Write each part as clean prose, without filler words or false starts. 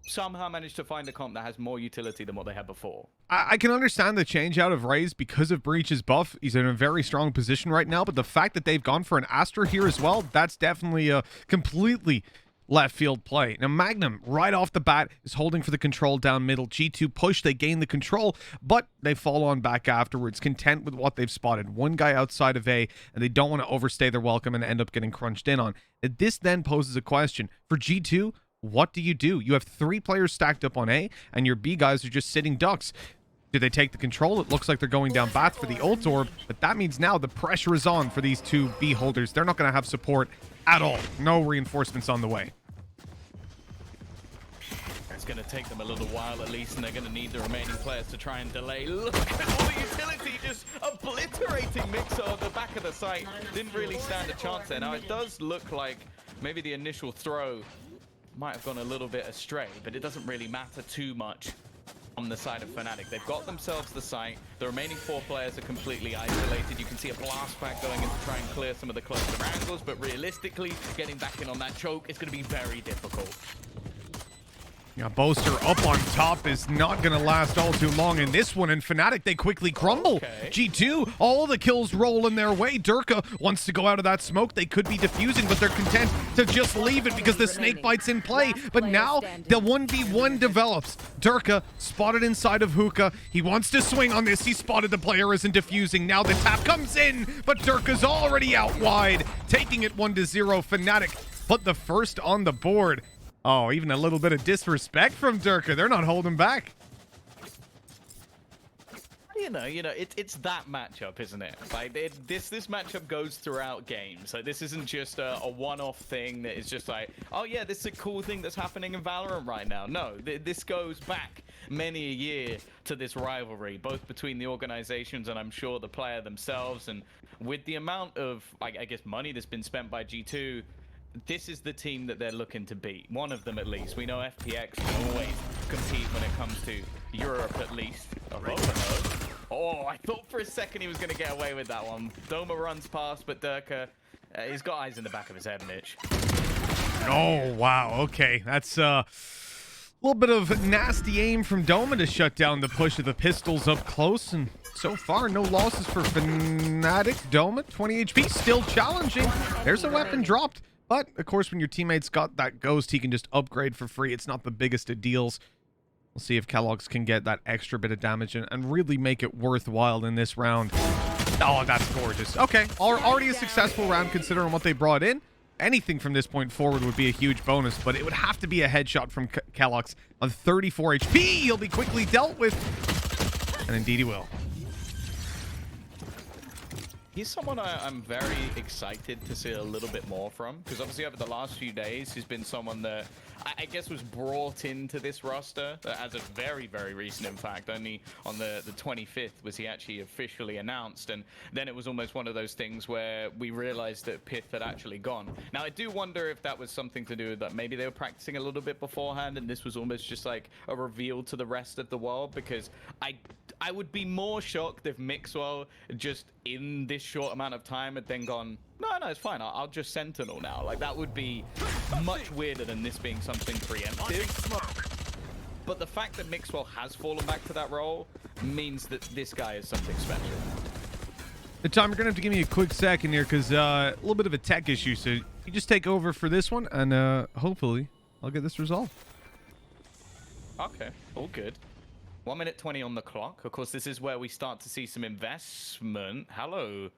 somehow managed to find a comp that has more utility than what they had before. I can understand the change out of Raze because of Breach's buff. He's in a very strong position right now, but the fact that they've gone for an Astra here as well, that's definitely a completely left field play. Now, Magnum, right off the bat, is holding for the control down middle. G2 push, they gain the control, but they fall on back afterwards, content with what they've spotted. One guy outside of A, and they don't want to overstay their welcome and end up getting crunched in on. This then poses a question. For G2, what do? You have 3 players stacked up on A, and your B guys are just sitting ducks. Do they take the control? It looks like they're going down Bats for the ult orb, but that means now the pressure is on for these 2 B holders. They're not going to have support at all. No reinforcements on the way. It's going to take them a little while at least, and they're going to need the remaining players to try and delay. Look at all the utility just obliterating Mixer at the back of the site. Didn't really stand a chance there. Now, it does look like maybe the initial throw might have gone a little bit astray, but it doesn't really matter too much on the side of Fnatic. They've got themselves the site. The remaining 4 players are completely isolated. You can see a blast back going in to try and clear some of the closer angles, but realistically, getting back in on that choke is going to be very difficult. Yeah, Boaster up on top is not going to last all too long in this one, and Fnatic, they quickly crumble. Okay. G2, all the kills roll in their way. Durka wants to go out of that smoke. They could be defusing, but they're content to just leave it because the snake bite's in play. But now the 1v1 develops. Durka spotted inside of Hookah. He wants to swing on this. He spotted the player isn't defusing. Now the tap comes in, but Durka's already out wide, taking it 1-0. Fnatic put the first on the board. Oh, even a little bit of disrespect from Durka. They're not holding back. You know, it's that matchup, isn't it? Like this matchup goes throughout games. Like this isn't just a one-off thing that is just like, oh yeah, this is a cool thing that's happening in Valorant right now. No, this goes back many a year to this rivalry, both between the organizations and I'm sure the player themselves. And with the amount of, I guess, money that's been spent by G2, this is the team that they're looking to beat. One of them at least. We know FPX can always compete when it comes to Europe at least. Oh, I thought for a second he was going to get away with that one. Doma runs past, but Durka, he's got eyes in the back of his head, Mitch. Oh, wow. Okay, that's a little bit of nasty aim from Doma to shut down the push of the pistols up close, and so far, no losses for Fnatic. Doma, 20 HP, still challenging. There's a weapon dropped. But, of course, when your teammate's got that ghost, he can just upgrade for free. It's not the biggest of deals. We'll see if Kellogg's can get that extra bit of damage and really make it worthwhile in this round. Oh, that's gorgeous. Okay, already a successful round considering what they brought in. Anything from this point forward would be a huge bonus, but it would have to be a headshot from Kellogg's on 34 HP. He'll be quickly dealt with. And indeed he will. He's someone I'm very excited to see a little bit more from, because obviously over the last few days, he's been someone that I guess was brought into this roster as of very, very recent, in fact. Only on the 25th was he actually officially announced, and then it was almost one of those things where we realized that Pith had actually gone. Now, I do wonder if that was something to do with that maybe they were practicing a little bit beforehand, and this was almost just like a reveal to the rest of the world, because I would be more shocked if Mixwell just in this short amount of time had then gone, no, it's fine, I'll just Sentinel now. Like, that would be much weirder than this being something preemptive. But the fact that Mixwell has fallen back to that role means that this guy is something special. Tom, you're going to have to give me a quick second here because a little bit of a tech issue. So you just take over for this one, and hopefully I'll get this resolved. Okay, all good. 1 minute 20 on the clock. Of course, this is where we start to see some investment. Hello.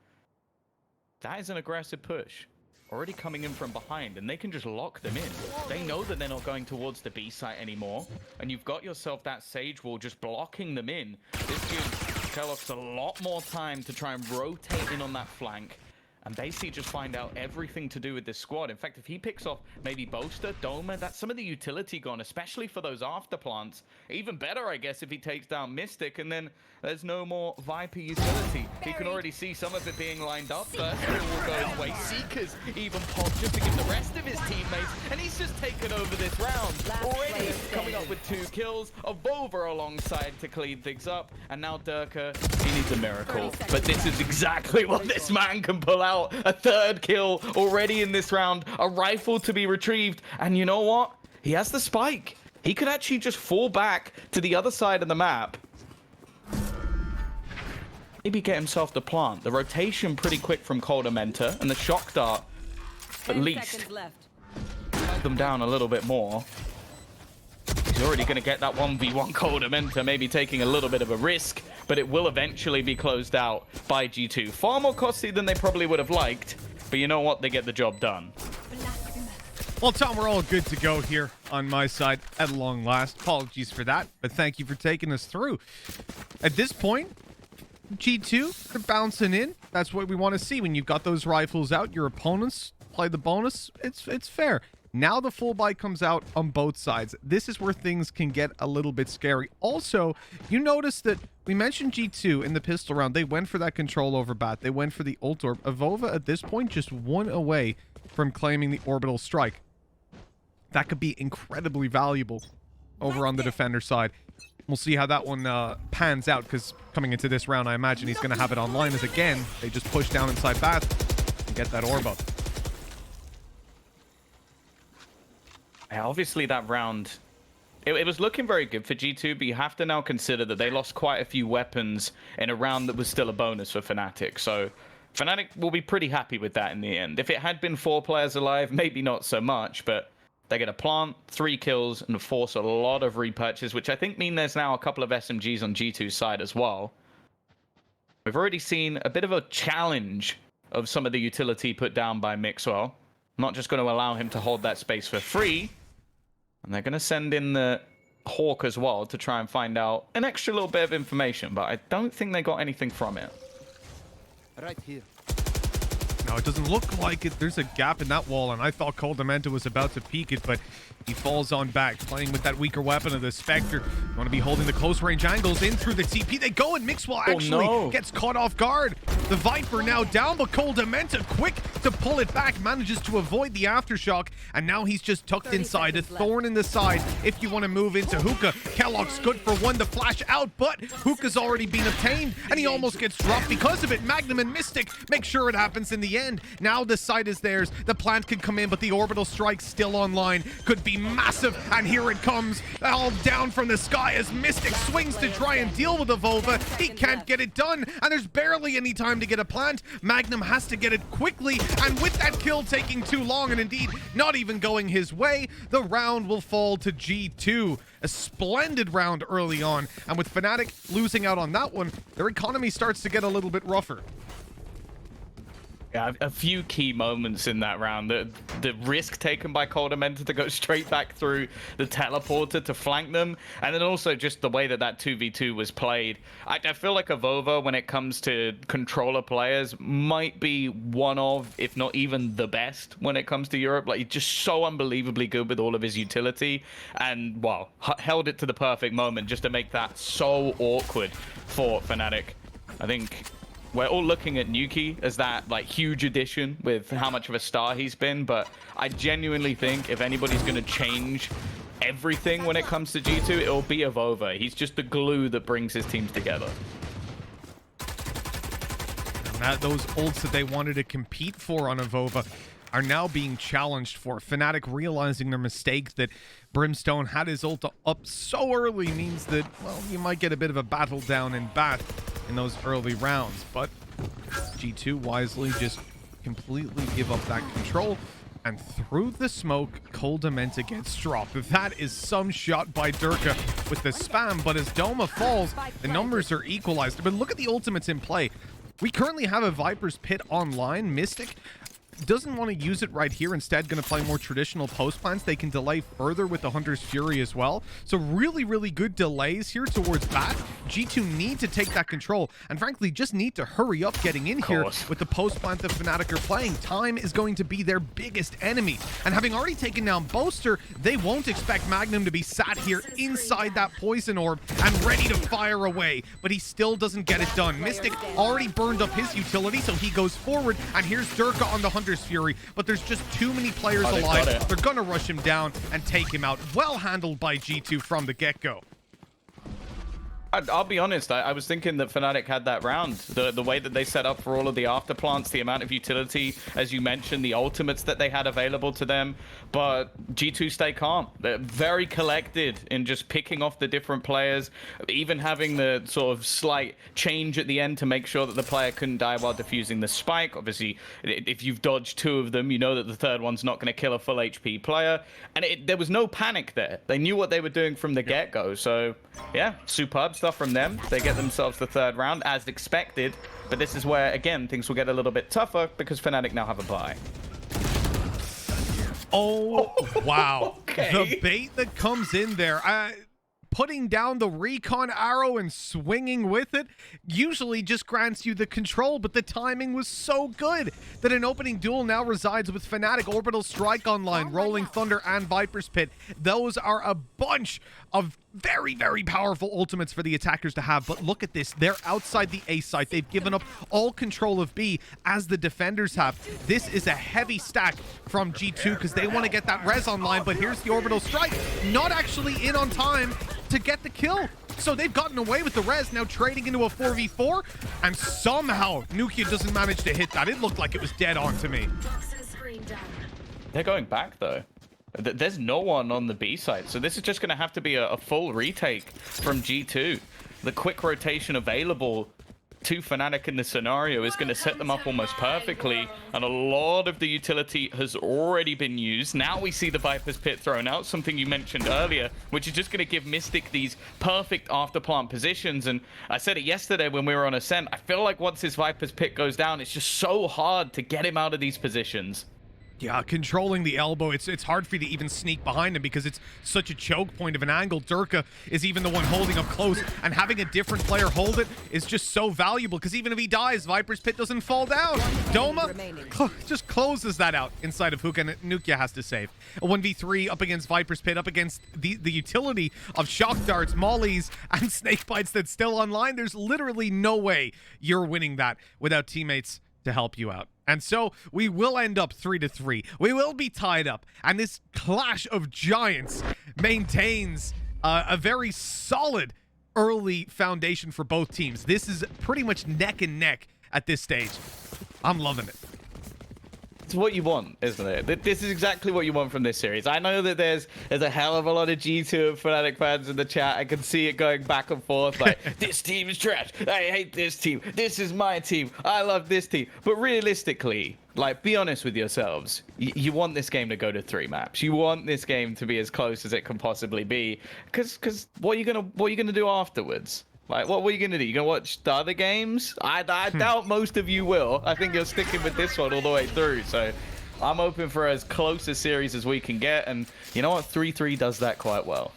That is an aggressive push. Already coming in from behind, and they can just lock them in. They know that they're not going towards the B site anymore, and you've got yourself that Sage Wall just blocking them in. This gives Kellogg's a lot more time to try and rotate in on that flank, and basically just find out everything to do with this squad. In fact, if he picks off maybe Boaster, Doma, that's some of the utility gone, especially for those afterplants. Even better, I guess, if he takes down Mystic, and then there's no more Viper utility. He can already see some of it being lined up. First, it will go his way. Seekers even popped just to give the rest of his teammates, and he's just taken over this round. Already coming up with 2 kills, a Vova alongside to clean things up, and now Durka, he needs a miracle. But this is exactly what this man can pull out. A 3rd kill already in this round, a rifle to be retrieved, and you know what? He has the spike. he could actually just fall back to the other side of the map. Maybe get himself the plant. The rotation pretty quick from Coldamenta, and the shock dart at least them down a little bit more. He's already going to get that 1v1 Coldamenta, maybe taking a little bit of a risk, but it will eventually be closed out by G2. Far more costly than they probably would have liked, but you know what? They get the job done. Well, Tom, we're all good to go here on my side at long last. Apologies for that, but thank you for taking us through. At this point, G2, they're bouncing in. That's what we want to see. When you've got those rifles out, your opponents play the bonus. It's fair. Now the full buy comes out on both sides. This is where things can get a little bit scary. Also, you notice that we mentioned G2 in the pistol round. They went for that control over bat. They went for the ult orb. Avova at this point just one away from claiming the orbital strike. That could be incredibly valuable over on the defender side. We'll see how that one pans out, because coming into this round, I imagine he's going to have it online as, again, they just push down inside bat and get that orb up. Yeah, obviously that round, it was looking very good for G2, but you have to now consider that they lost quite a few weapons in a round that was still a bonus for Fnatic. So Fnatic will be pretty happy with that in the end. If it had been 4 players alive, maybe not so much, but they get a plant, 3 kills, and force a lot of repurchase, which I think mean there's now a couple of SMGs on G2's side as well. We've already seen a bit of a challenge of some of the utility put down by Mixwell. Not just going to allow him to hold that space for free. And they're going to send in the Hawk as well to try and find out an extra little bit of information, but I don't think they got anything from it. Right here. No, it doesn't look like it. There's a gap in that wall, and I thought Coldamenta was about to peek it, but he falls on back, playing with that weaker weapon of the Spectre. You want to be holding the close range angles in through the TP. They go, and Mixwell actually gets caught off guard. The Viper now down, but Coldamenta, quick to pull it back, manages to avoid the aftershock, and now he's just tucked inside. A thorn in the side if you want to move into Hookah. Kellogg's good for one to flash out, but Hookah's already been obtained, and he almost gets dropped because of it. Magnum and Mystic make sure it happens in the end. Now the site is theirs. The plant can come in, but the orbital strike still online. Could be massive, and here it comes. All down from the sky as Mystic swings to try and deal with Avova. He can't get it done, and there's barely any time to get a plant. Magnum has to get it quickly, and with that kill taking too long, and indeed not even going his way, the round will fall to G2. A splendid round early on, and with Fnatic losing out on that one, their economy starts to get a little bit rougher. Yeah, a few key moments in that round. The risk taken by Coldamenta to go straight back through the teleporter to flank them, and then also just the way that 2v2 was played. I feel like Avova, when it comes to controller players, might be one of, if not even the best when it comes to Europe. Like, he's just so unbelievably good with all of his utility, and, well, held it to the perfect moment just to make that so awkward for Fnatic. I think we're all looking at Nuki as that like huge addition with how much of a star he's been, but I genuinely think if anybody's going to change everything when it comes to G2, it'll be Avova. He's just the glue that brings his teams together. And those ults that they wanted to compete for on Avova are now being challenged for. Fnatic realizing their mistake that Brimstone had his ult up so early means that, well, you might get a bit of a battle down in bat in those early rounds, but G2 wisely just completely give up that control, and through the smoke, Coldamenta gets dropped. That is some shot by Durka with the spam, but as Doma falls, the numbers are equalized. But look at the ultimates in play. We currently have a Viper's Pit online. Mystic doesn't want to use it right here. Instead, going to play more traditional post plants. They can delay further with the Hunter's Fury as well. So really, really good delays here towards bat. G2 need to take that control, and frankly, just need to hurry up getting in here with the post plant that Fnatic are playing. Time is going to be their biggest enemy, and having already taken down Boaster, they won't expect Magnum to be sat here inside that poison orb and ready to fire away, but he still doesn't get it done. Mystic already burned up his utility, so he goes forward, and here's Durka on the Hunter's Fury, but there's just too many players alive. They're gonna rush him down and take him out. Well handled by G2 from the get-go. I'll be honest, I was thinking that Fnatic had that round. The way that they set up for all of the after plants, the amount of utility, as you mentioned, the ultimates that they had available to them. But G2 stay calm. They're very collected in just picking off the different players, even having the sort of slight change at the end to make sure that the player couldn't die while defusing the spike. Obviously, if you've dodged 2 of them, you know that the 3rd one's not going to kill a full HP player. And there was no panic there. They knew what they were doing from the get-go. So, yeah, superb stuff from them. They get themselves the 3rd round as expected, but this is where, again, things will get a little bit tougher because Fnatic now have a bye. Oh, wow. Okay. The bait that comes in there. Putting down the recon arrow and swinging with it usually just grants you the control, but the timing was so good that an opening duel now resides with Fnatic. Orbital Strike online, Rolling Thunder, and Viper's Pit. Those are a bunch of very, very powerful ultimates for the attackers to have, but look at this. They're outside the A site. They've given up all control of B, as the defenders have. This is a heavy stack from G2 because they want to get that res online, but here's the Orbital Strike, not actually in on time to get the kill. So they've gotten away with the res, now trading into a 4v4, and somehow Nukia doesn't manage to hit that. It looked like it was dead on to me. They're going back, though. There's no one on the B side, so this is just going to have to be a full retake from G2. The quick rotation available to Fnatic in this scenario is going to set them up almost perfectly, and a lot of the utility has already been used. Now we see the Viper's Pit thrown out, something you mentioned earlier, which is just going to give Mystic these perfect after-plant positions. And I said it yesterday when we were on Ascent, I feel like once his Viper's Pit goes down, it's just so hard to get him out of these positions. Yeah, controlling the elbow, it's hard for you to even sneak behind him because it's such a choke point of an angle. Durka is even the one holding up close, and having a different player hold it is just so valuable because even if he dies, Viper's Pit doesn't fall down. Doma just closes that out inside of Hook, and Nukia has to save. A 1v3 up against Viper's Pit, up against the utility of shock darts, mollies, and snake bites that's still online. There's literally no way you're winning that without teammates to help you out. And so we will end up 3-3. We will be tied up. And this clash of giants maintains a very solid early foundation for both teams. This is pretty much neck and neck at this stage. I'm loving it. It's what you want, isn't it? This is exactly what you want from this series. I know that there's a hell of a lot of G2 and Fnatic fans in the chat. I can see it going back and forth like, this team is trash. I hate this team. This is my team. I love this team. But realistically, like, be honest with yourselves. You want this game to go to 3 maps. You want this game to be as close as it can possibly be. Because what are you gonna do afterwards? Like, what were you going to do? You going to watch the other games? I doubt most of you will. I think you're sticking with this one all the way through. So I'm hoping for as close a series as we can get. And you know what? 3-3 does that quite well.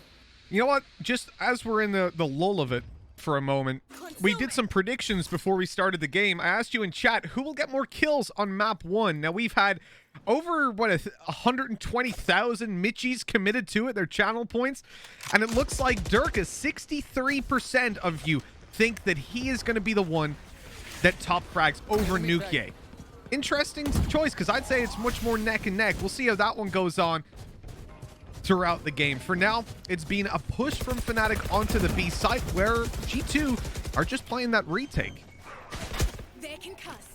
You know what? Just as we're in the lull of it for a moment, we did some predictions before we started the game. I asked you in chat, who will get more kills on map 1? Now, we've had over, 120,000 Michis committed to it, their channel points. And it looks like Durka, 63% of you think that he is going to be the one that top frags over Nukia. Interesting choice, because I'd say it's much more neck and neck. We'll see how that one goes on throughout the game. For now, it's been a push from Fnatic onto the B site, where G2 are just playing that retake. They're concussed.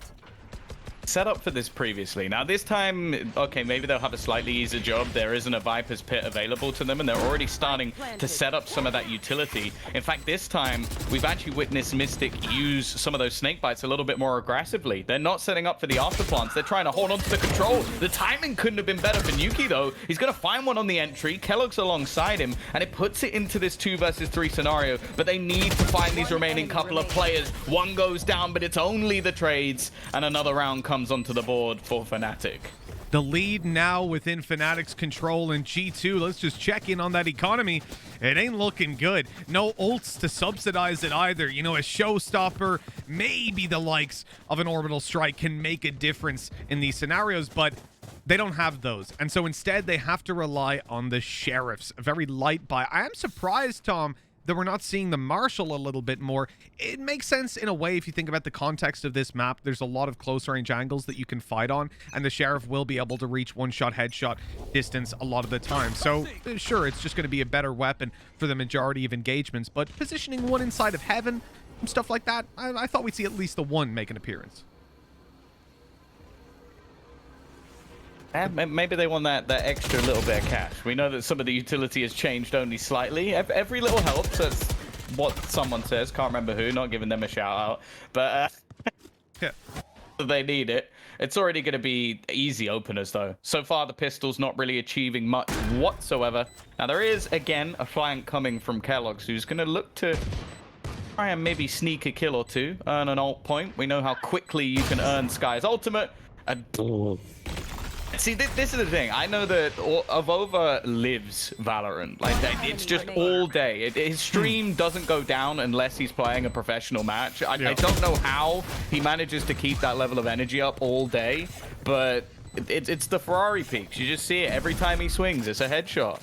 Set up for this previously. Now this time, okay, maybe they'll have a slightly easier job. There isn't a Viper's Pit available to them, and they're already starting to set up some of that utility. In fact, this time, we've actually witnessed Mystic use some of those snake bites a little bit more aggressively. They're not setting up for the afterplants. They're trying to hold on to the control. The timing couldn't have been better for Nuki, though. He's going to find one on the entry. Kellogg's alongside him, and it puts it into this 2 versus 3 scenario, but they need to find these remaining couple of players. One goes down, but it's only the trades, and another round comes onto the board for Fnatic. The lead now within Fnatic's control in G2. Let's just check in on that economy. It ain't looking good. No ults to subsidize it either. You know, a showstopper, maybe the likes of an Orbital Strike can make a difference in these scenarios, but they don't have those. And so instead, they have to rely on the Sheriffs. A very light buy. I am surprised, Tom, that we're not seeing the Marshal a little bit more. It makes sense in a way if you think about the context of this map. There's a lot of close range angles that you can fight on, and the Sheriff will be able to reach one-shot headshot distance a lot of the time. So sure, it's just going to be a better weapon for the majority of engagements, but positioning one inside of Heaven and stuff like that, I thought we'd see at least the one make an appearance. Maybe they want that extra little bit of cash. We know that some of the utility has changed only slightly. Every little helps. That's what someone says. Can't remember who. Not giving them a shout out. But Yeah. they need it. It's already going to be easy openers, though. So far, the pistol's not really achieving much whatsoever. Now, there is, again, a flank coming from Kellogg's, who's going to look to try and maybe sneak a kill or two, earn an ult point. We know how quickly you can earn Sky's ultimate. And see, this is the thing. I know that Avova lives Valorant. Like, it's just all day. His stream doesn't go down unless he's playing a professional match. I don't know how he manages to keep that level of energy up all day, but it's the Ferrari peaks. You just see it every time he swings. It's a headshot.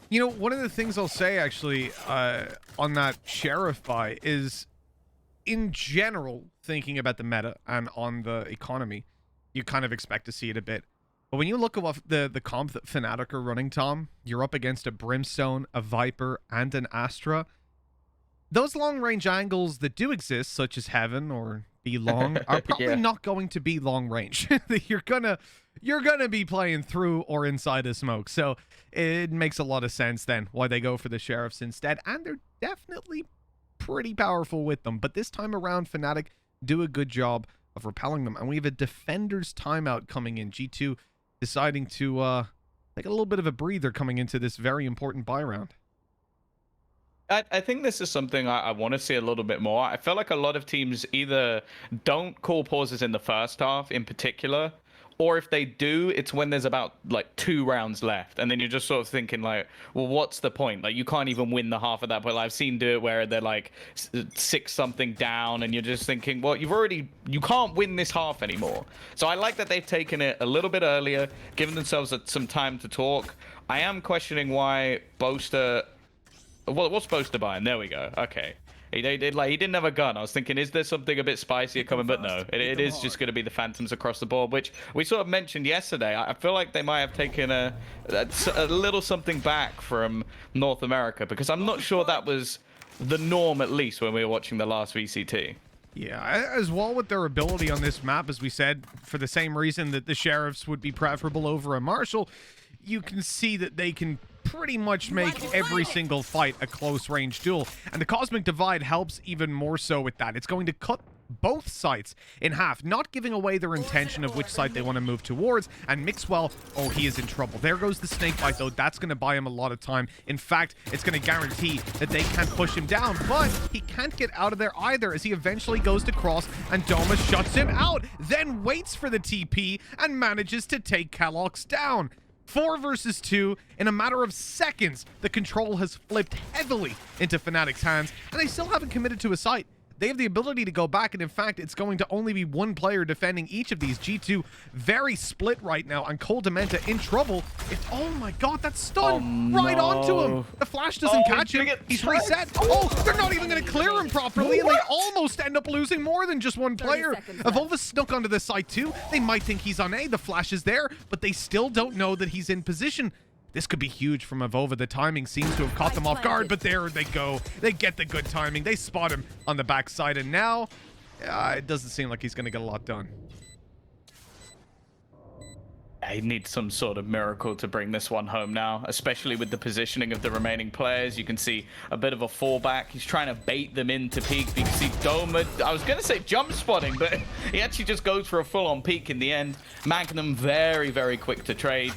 You know, one of the things I'll say, actually, on that Sheriff buy is, in general, thinking about the meta and on the economy, you kind of expect to see it a bit. But when you look at the comp that Fnatic are running, Tom, you're up against a Brimstone, a Viper, and an Astra. Those long-range angles that do exist, such as Heaven or B-Long, are probably not going to be long-range. You're gonna be playing through or inside of smoke. So it makes a lot of sense then why they go for the Sheriffs instead. And they're definitely pretty powerful with them. But this time around, Fnatic do a good job of repelling them. And we have a defender's timeout coming in. G2 deciding to take a little bit of a breather coming into this very important buy round. I think this is something I want to see a little bit more. I feel like a lot of teams either don't call pauses in the first half in particular, or if they do, it's when there's about like 2 rounds left, and then you're just sort of thinking like, well, what's the point? Like, you can't even win the half of that. But I've seen do it where they're like 6-something down, and you're just thinking, well, you can't win this half anymore. So I like that they've taken it a little bit earlier, given themselves some time to talk. I am questioning why Boaster. Well, what's Boaster buying? There we go. Okay. He didn't have a gun. I was thinking, is there something a bit spicier coming? But no, it is just going to be the Phantoms across the board, which we sort of mentioned yesterday. I feel like they might have taken a little something back from North America, because I'm not sure that was the norm, at least when we were watching the last VCT. Yeah, as well with their ability on this map, as we said, for the same reason that the Sheriffs would be preferable over a Marshal, you can see that they can pretty much make every single fight a close range duel, and the Cosmic Divide helps even more so with that. It's going to cut both sites in half, not giving away their intention of which site they want to move towards. And Mixwell, oh, he is in trouble. There goes the snake bite, though. That's going to buy him a lot of time. In fact, it's going to guarantee that they can't push him down, but he can't get out of there either, as he eventually goes to cross, and Doma shuts him out, then waits for the TP and manages to take Kellogg's down. 4 versus 2 in a matter of seconds. The control has flipped heavily into Fnatic's hands, and they still haven't committed to a site. They have the ability to go back, and in fact, it's going to only be one player defending each of these. G2 very split right now, and Cole Dementa in trouble. Oh my god, that's stunned right onto him. The flash doesn't catch him. He's reset. Oh, they're not even going to clear him properly, and they almost end up losing more than just one player. Avova snuck onto the site too. They might think he's on A. The flash is there, but they still don't know that he's in position. This could be huge from Avova. The timing seems to have caught them off guard, but there they go. They get the good timing. They spot him on the backside, and now it doesn't seem like he's going to get a lot done. He needs some sort of miracle to bring this one home now, especially with the positioning of the remaining players. You can see a bit of a fallback. He's trying to bait them into peek. You can see Doma, I was going to say jump spotting, but he actually just goes for a full-on peek in the end. Magnum very, very quick to trade.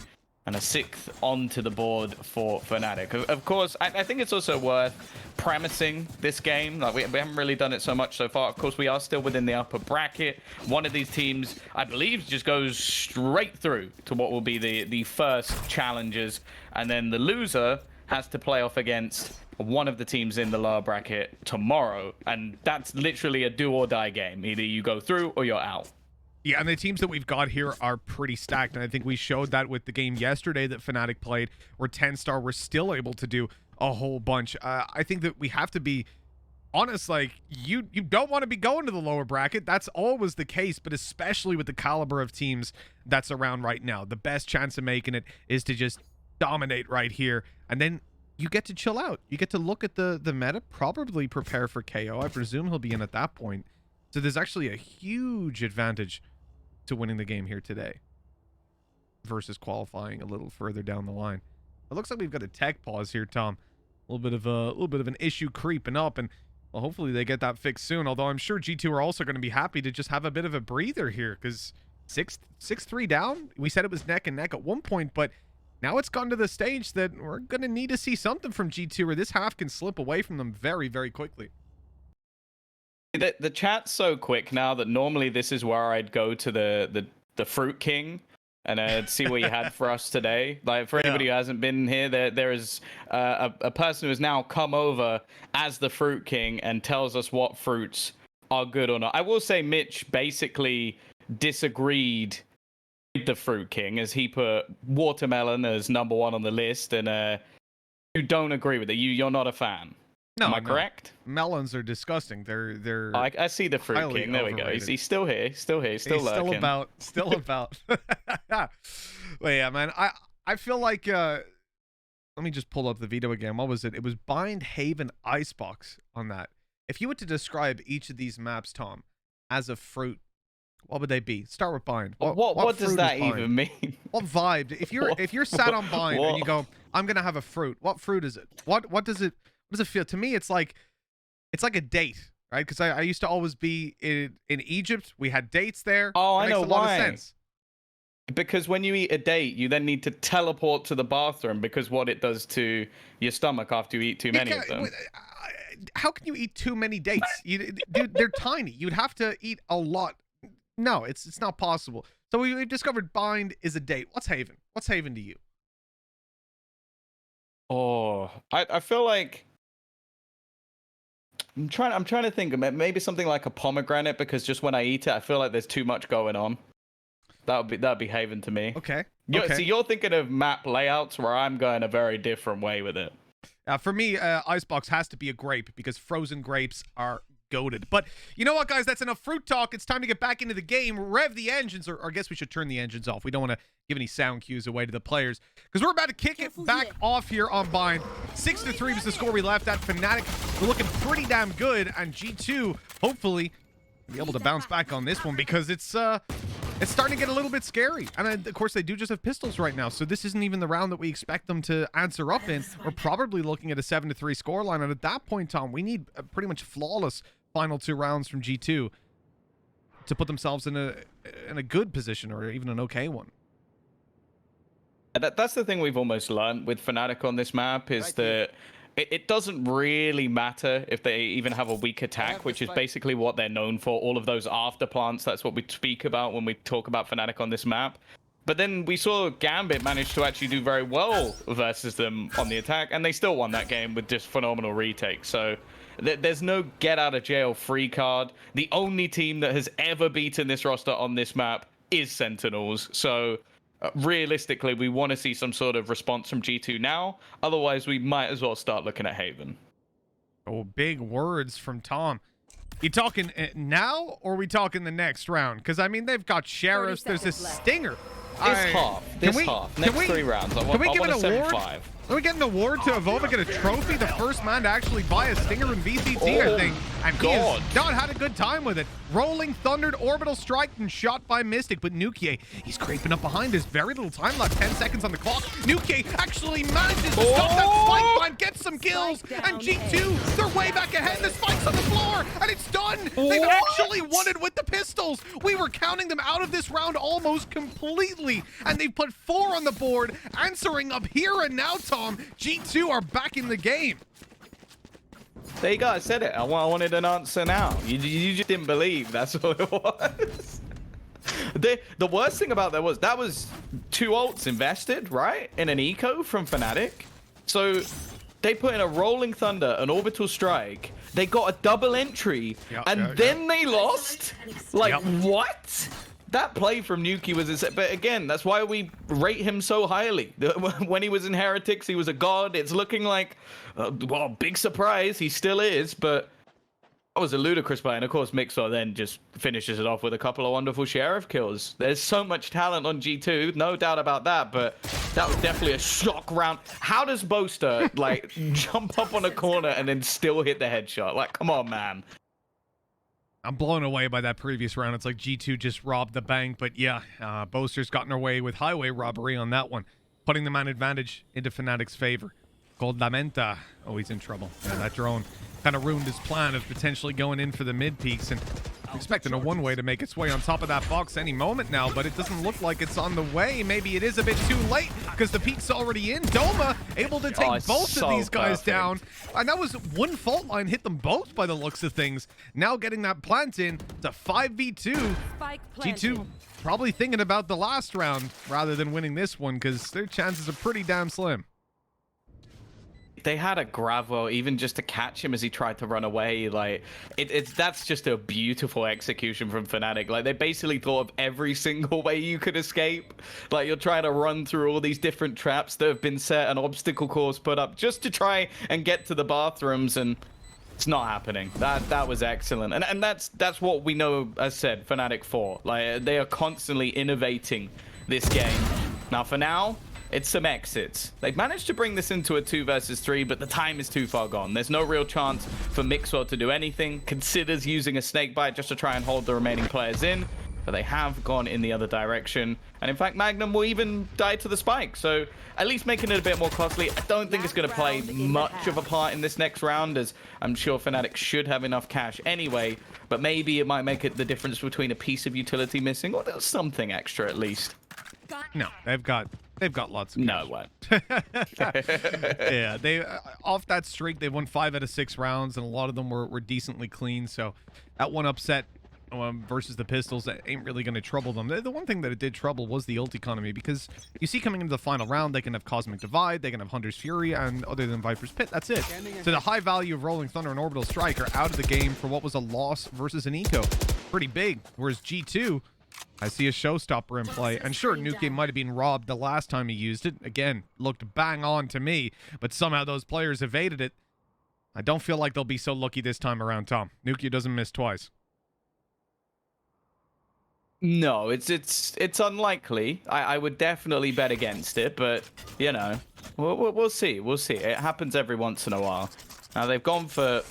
And a 6th onto the board for Fnatic. Of course, I think it's also worth premising this game. Like, we haven't really done it so much so far. Of course, we are still within the upper bracket. One of these teams, I believe, just goes straight through to what will be the first challenges. And then the loser has to play off against one of the teams in the lower bracket tomorrow. And that's literally a do or die game. Either you go through or you're out. Yeah, and the teams that we've got here are pretty stacked, and I think we showed that with the game yesterday that Fnatic played, where Tenstar were still able to do a whole bunch. I think that we have to be honest, like you don't want to be going to the lower bracket. That's always the case, but especially with the caliber of teams that's around right now, the best chance of making it is to just dominate right here, and then you get to chill out. You get to look at the meta, probably prepare for KO. I presume he'll be in at that point. So there's actually a huge advantage to winning the game here today versus qualifying a little further down the line. It looks like we've got a tech pause here, Tom. A little bit of an issue creeping up, and well, hopefully they get that fixed soon. Although I'm sure G2 are also going to be happy to just have a bit of a breather here, because 6-3 down. We said it was neck and neck at one point, but now it's gone to the stage that we're going to need to see something from G2, or this half can slip away from them very, very quickly. The chat's so quick now that normally this is where I'd go to the Fruit King and see what you had for us today. Like, for anybody who hasn't been here, there is a person who has now come over as the Fruit King and tells us what fruits are good or not. I will say Mitch basically disagreed with the Fruit King, as he put watermelon as number 1 on the list, and you don't agree with it. You're not a fan. No, am I correct? Melons are disgusting. They're I see the Fruit King. There we go. He's still here. Still lurking. Still about. But yeah, man, I feel like let me just pull up the video again. What was it? It was Bind, Haven, Icebox on that. If you were to describe each of these maps, Tom, as a fruit, what would they be? Start with Bind. What does that even mean? What vibe? If you're sat on Bind and you go, I'm gonna have a fruit. What fruit is it? What does it feel? To me, it's like a date, right? Because I used to always be in Egypt. We had dates there. Oh, I know makes a lot why. of sense. Because when you eat a date, you then need to teleport to the bathroom, because what it does to your stomach after you eat too many of them. How can you eat too many dates? Dude, they're tiny. You'd have to eat a lot. No, it's not possible. So we've discovered Bind is a date. What's Haven? What's Haven to you? Oh, I feel like I'm trying to think of maybe something like a pomegranate, because just when I eat it, I feel like there's too much going on. That'd be Haven to me. Okay. So you're thinking of map layouts, where I'm going a very different way with it. For me, Icebox has to be a grape, because frozen grapes are goated. But you know what, guys? That's enough fruit talk. It's time to get back into the game. Rev the engines, or I guess we should turn the engines off. We don't want to give any sound cues away to the players, because we're about to kick it back off here on Bind. 6-3 was the score we left at. Fnatic were looking pretty damn good, and G2 hopefully be able to bounce back on this one, because it's starting to get a little bit scary. And of course, they do just have pistols right now, so this isn't even the round that we expect them to answer up in. We're probably looking at a 7-3 scoreline, and at that point, Tom, we need a pretty much flawless final 2 rounds from G2 to put themselves in a good position, or even an okay one. That's the thing we've almost learned with Fnatic on this map, is that it doesn't really matter if they even have a weak attack, which is basically what they're known for. All of those after plants, that's what we speak about when we talk about Fnatic on this map. But then we saw Gambit manage to actually do very well versus them on the attack, and they still won that game with just phenomenal retakes. So there's no get out of jail free card. The only team that has ever beaten this roster on this map is Sentinels. So realistically, we want to see some sort of response from G2 now. Otherwise, we might as well start looking at Haven. Oh, big words from Tom. You talking now, or are we talking the next round? Because, I mean, they've got Sheriffs. There's a Stinger. Next 3 rounds. I want a 7-5. Can we get an award to Evolve and get a trophy? The first man to actually buy a Stinger in VCT, I think. And he has not had a good time with it. Rolling, thundered, orbital strike, and shot by Mystic. But Nukie, he's creeping up behind us. Very little time left. 10 seconds on the clock. Nukie actually manages to stop that spike line, get some kills. And G2, they're way back ahead. The spike's on the floor, and it's done. They've actually won it with the pistols. We were counting them out of this round almost completely. And they've put 4 on the board, answering up here and now, Tom. G2 are back in the game. There you go. I said it. I wanted an answer now. You just didn't believe. That's what it was. The worst thing about that was 2 ults invested, right? In an eco from Fnatic. So they put in a Rolling Thunder, an Orbital Strike. They got a double entry, and then they lost? Like, what? that play from Nuki was insane. But again, that's why we rate him so highly. When he was in Heretics, he was a god. It's looking like, well, big surprise. He still is, but that was a ludicrous play. And of course, Mixer then just finishes it off with a couple of wonderful Sheriff kills. There's so much talent on G2, no doubt about that, but that was definitely a shock round. How does Boaster, like, jump up on a corner and then still hit the headshot? Like, come on, man. I'm blown away by that previous round. It's like G2 just robbed the bank, but yeah, Boaster's gotten away with highway robbery on that one, putting the man advantage into Fnatic's favor. Goldamenta, oh, he's in trouble. Yeah, that drone kind of ruined his plan of potentially going in for the mid peaks, and expecting a one-way to make its way on top of that box any moment now, but it doesn't look like it's on the way. Maybe it is a bit too late because the peak's already in. Doma able to take both of these guys down, and that was one fault line hit them both by the looks of things. Now getting that plant in, it's a 5v2. G2 probably thinking about the last round rather than winning this one because their chances are pretty damn slim. They had a grab well, even just to catch him as he tried to run away. Like, that's just a beautiful execution from Fnatic. Like, they basically thought of every single way you could escape. Like, you're trying to run through all these different traps that have been set, an obstacle course put up just to try and get to the bathrooms, and it's not happening. That was excellent. And that's what we know, as said, Fnatic for. Like, they are constantly innovating this game. Now, for now, it's some exits. They've managed to bring this into a 2 versus 3, but the time is too far gone. There's no real chance for Mixwell to do anything. Considers using a snakebite just to try and hold the remaining players in, but they have gone in the other direction. And in fact, Magnum will even die to the spike, so at least making it a bit more costly. I don't think it's going to play much of a part in this next round, as I'm sure Fnatic should have enough cash anyway, but maybe it might make it the difference between a piece of utility missing, or there's something extra at least. No, they've got lots of cash. No way. Yeah, they off that streak, they won 5 out of 6 rounds, and a lot of them were decently clean. So that one upset versus the Pistols, that ain't really going to trouble them. The one thing that it did trouble was the ult economy, because you see coming into the final round, they can have Cosmic Divide, they can have Hunter's Fury, and other than Viper's Pit, that's it. So the high value of Rolling Thunder and Orbital Strike are out of the game for what was a loss versus an eco. Pretty big. Whereas G2, I see a showstopper in play, and sure, Nuke might have been robbed the last time he used it. Again, looked bang on to me, but somehow those players evaded it. I don't feel like they'll be so lucky this time around, Tom. Nuke doesn't miss twice. No, it's unlikely. I would definitely bet against it, but, you know, we'll see. We'll see. It happens every once in a while. Now, they've gone for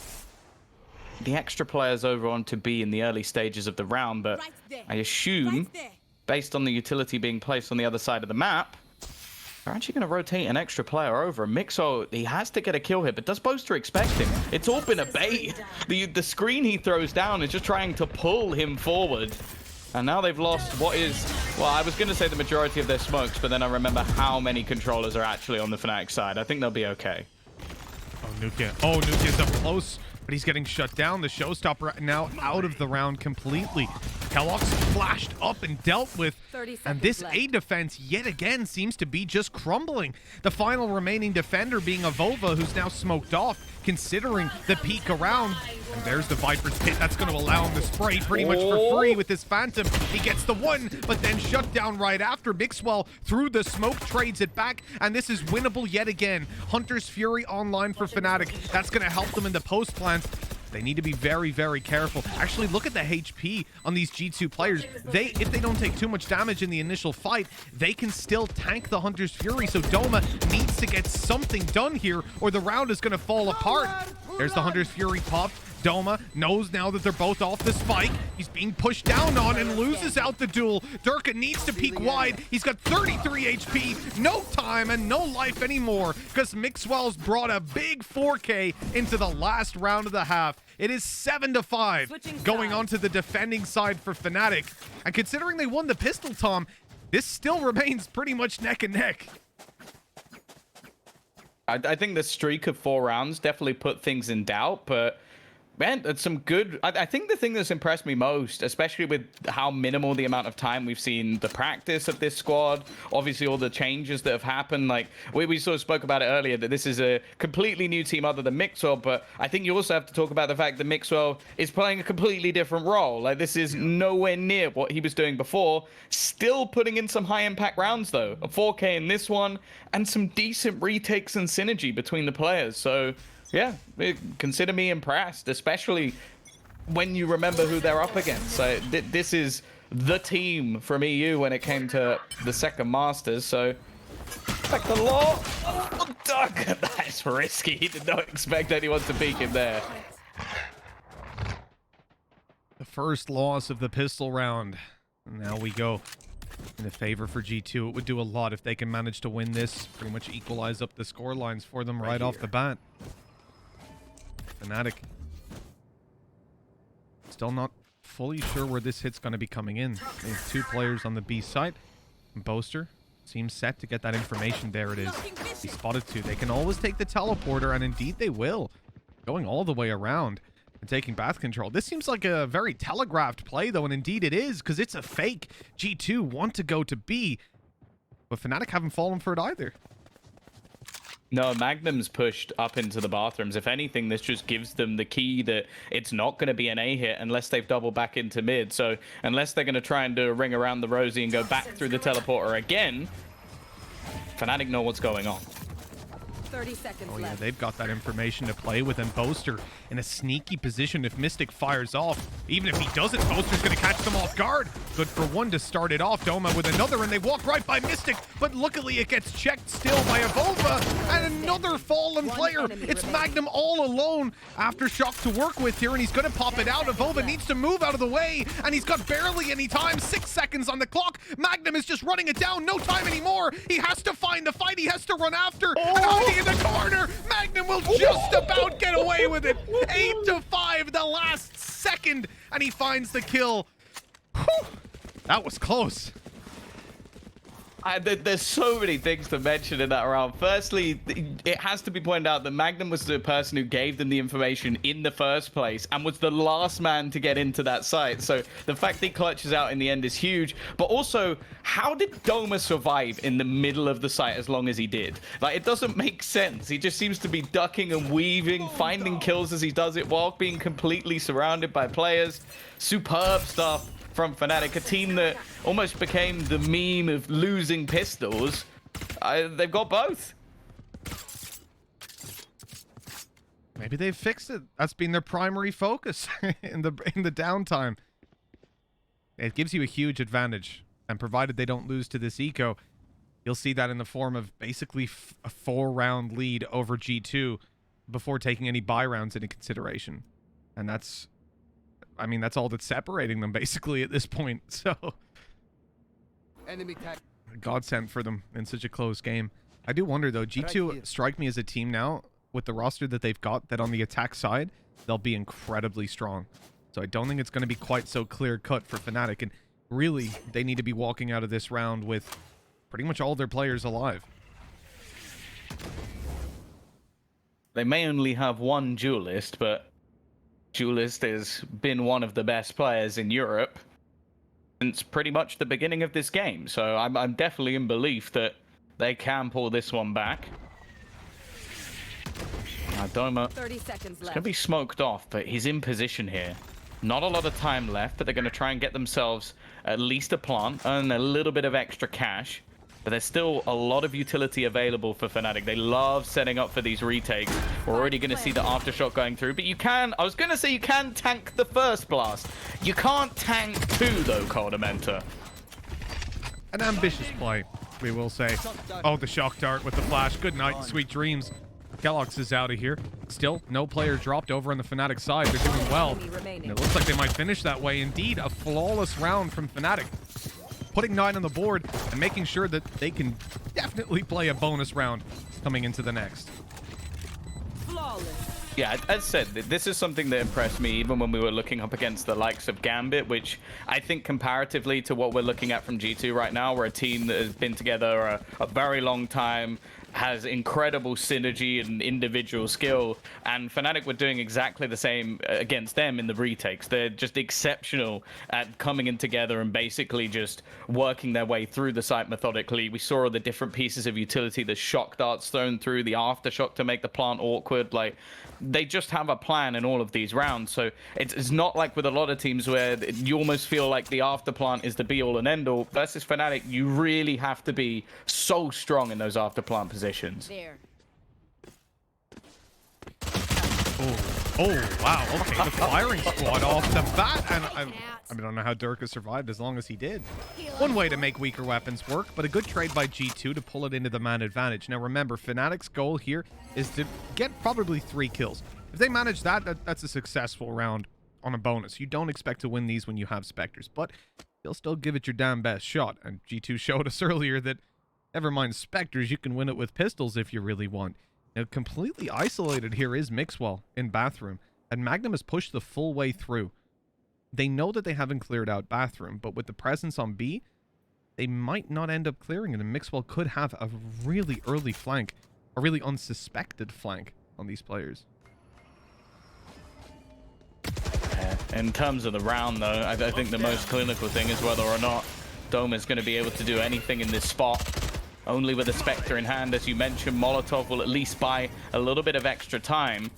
the extra players over on to B in the early stages of the round, but I assume, based on the utility being placed on the other side of the map, they're actually going to rotate an extra player over. Mixo, he has to get a kill here, but does Boaster expect him? It's all been a bait. The screen he throws down is just trying to pull him forward. And now they've lost what is, well, I was going to say the majority of their smokes, but then I remember how many controllers are actually on the Fnatic side. I think they'll be okay. Oh, Nuke is up close, but he's getting shut down. The showstopper now out of the round completely. Kellogg's flashed up and dealt with, and this A defense yet again seems to be just crumbling. The final remaining defender being Avova, who's now smoked off, considering the peek around. And there's the Viper's Pit. That's going to allow him to spray pretty much for free with his Phantom. He gets the one, but then shut down right after. Mixwell through the smoke trades it back, and this is winnable yet again. Hunter's Fury online for Fnatic. That's going to help them in the post plant. They need to be very, very careful. Actually, look at the HP on these G2 players. If they don't take too much damage in the initial fight, they can still tank the Hunter's Fury. So Doma needs to get something done here, or the round is going to fall apart. There's the Hunter's Fury pop. Doma knows now that they're both off the spike. He's being pushed down on and loses out the duel. Durka needs to peek wide. He's got 33 HP, no time and no life anymore, because Mixwell's brought a big 4K into the last round of the half. It is 7-5 going on to the defending side for Fnatic. And considering they won the pistol, Tom, this still remains pretty much neck and neck. I think the streak of 4 rounds definitely put things in doubt, but Man, that's some good. I think the thing that's impressed me most, especially with how minimal the amount of time we've seen the practice of this squad, obviously all the changes that have happened. Like we sort of spoke about it earlier, that this is a completely new team other than Mixwell. But I think you also have to talk about the fact that Mixwell is playing a completely different role. Like this is nowhere near what he was doing before. Still putting in some high impact rounds though, a 4K in this one, and some decent retakes and synergy between the players. So. Yeah, consider me impressed, especially when you remember who they're up against. So this is the team from EU when it came to the second Masters. So back the law. Oh, Doug, that's risky. He did not expect anyone to peek him there. The first loss of the pistol round. And now we go in the favor for G2. It would do a lot if they can manage to win this. Pretty much equalize up the score lines for them right off the bat. Fnatic still not fully sure where this hit's going to be coming in. They have 2 players on the B side. Boaster seems set to get that information. There it is. He spotted 2. They can always take the teleporter, and indeed they will. Going all the way around and taking bath control. This seems like a very telegraphed play, though, and indeed it is, because it's a fake. G2 want to go to B, but Fnatic haven't fallen for it either. No, Magnum's pushed up into the bathrooms. If anything, this just gives them the key that it's not going to be an A hit unless they've doubled back into mid. So unless they're going to try and do a ring around the Rosie and go back through the teleporter again, Fnatic know what's going on. 30 seconds Oh yeah, left. they've got that information to play with, and Boaster in a sneaky position if Mystic fires off. Even if he doesn't, Boaster's going to catch them off guard. Good for one to start it off. Doma with another, and they walk right by Mystic, but luckily it gets checked still by Avova, and another fallen player. It's Magnum all alone after Shock to work with here, and he's going to pop it out. Avova needs to move out of the way, and he's got barely any time. 6 seconds on the clock. Magnum is just running it down. No time anymore. He has to find the fight. He has to run after. And hiding in the corner, Magnum will just about get away with it. 8-5, the last second, and he finds the kill. Whew, that was close. There's so many things to mention in that round. Firstly, it has to be pointed out that Magnum was the person who gave them the information in the first place and was the last man to get into that site. So the fact that he clutches out in the end is huge. But also, how did Doma survive in the middle of the site as long as he did? Like, it doesn't make sense. He just seems to be ducking and weaving, finding kills as he does it while being completely surrounded by players. Superb stuff from Fnatic, a team that almost became the meme of losing pistols. They've got both. Maybe they've fixed it. That's been their primary focus in the downtime. It gives you a huge advantage, and provided they don't lose to this eco, you'll see that in the form of basically a 4-round lead over G2 before taking any buy rounds into consideration. And that's, I mean, that's all that's separating them basically at this point. So Enemy tag. godsend for them in such a close game. I do wonder though, G2 strike me as a team now with the roster that they've got, that on the attack side they'll be incredibly strong. So I don't think it's going to be quite so clear cut for Fnatic, and really they need to be walking out of this round with pretty much all their players alive. They may only have one duelist, but Duelist has been one of the best players in Europe since pretty much the beginning of this game. So I'm definitely in belief that they can pull this one back. Now Doma 30 seconds is left. going to be smoked off, but he's in position here. Not a lot of time left, but they're going to try and get themselves at least a plant and a little bit of extra cash. But there's still a lot of utility available for Fnatic. They love setting up for these retakes. We're already going to see the aftershock going through. But you can, I was going to say you can tank the first blast. You can't tank 2 though, Coldamenta. An ambitious play, we will say. Oh, the shock dart with the flash. Good night, sweet dreams. Kellogg's is out of here. Still, no player dropped over on the Fnatic side. They're doing well. And it looks like they might finish that way. Indeed, a flawless round from Fnatic. Putting 9 on the board and making sure that they can definitely play a bonus round coming into the next. Flawless. Yeah, as said, this is something that impressed me even when we were looking up against the likes of Gambit, which I think comparatively to what we're looking at from G2 right now, we're a team that has been together a very long time, has incredible synergy and individual skill, and Fnatic were doing exactly the same against them in the retakes. They're just exceptional at coming in together and basically just working their way through the site methodically. We saw all the different pieces of utility, the shock darts thrown through, the aftershock to make the plant awkward. Like, they just have a plan in all of these rounds. So it's not like with a lot of teams where you almost feel like the after plant is the be all and end all. Versus Fnatic, you really have to be so strong in those after plant positions. There. Oh, wow. Okay, the firing squad off the bat. And I don't know how Durka survived as long as he did. One way to make weaker weapons work, but a good trade by G2 to pull it into the man advantage. Now remember, Fnatic's goal here is to get probably 3 kills. If they manage that, that's a successful round on a bonus. You don't expect to win these when you have Spectres, but you'll still give it your damn best shot. And G2 showed us earlier that, never mind Spectres, you can win it with pistols if you really want. Now, completely isolated here is Mixwell in Bathroom, and Magnum has pushed the full way through. They know that they haven't cleared out Bathroom, but with the presence on B, they might not end up clearing it, and Mixwell could have a really early flank, a really unsuspected flank on these players. In terms of the round, though, I think the most clinical thing is whether or not Dome is going to be able to do anything in this spot. Only with a Spectre in hand, as you mentioned, Molotov will at least buy a little bit of extra time.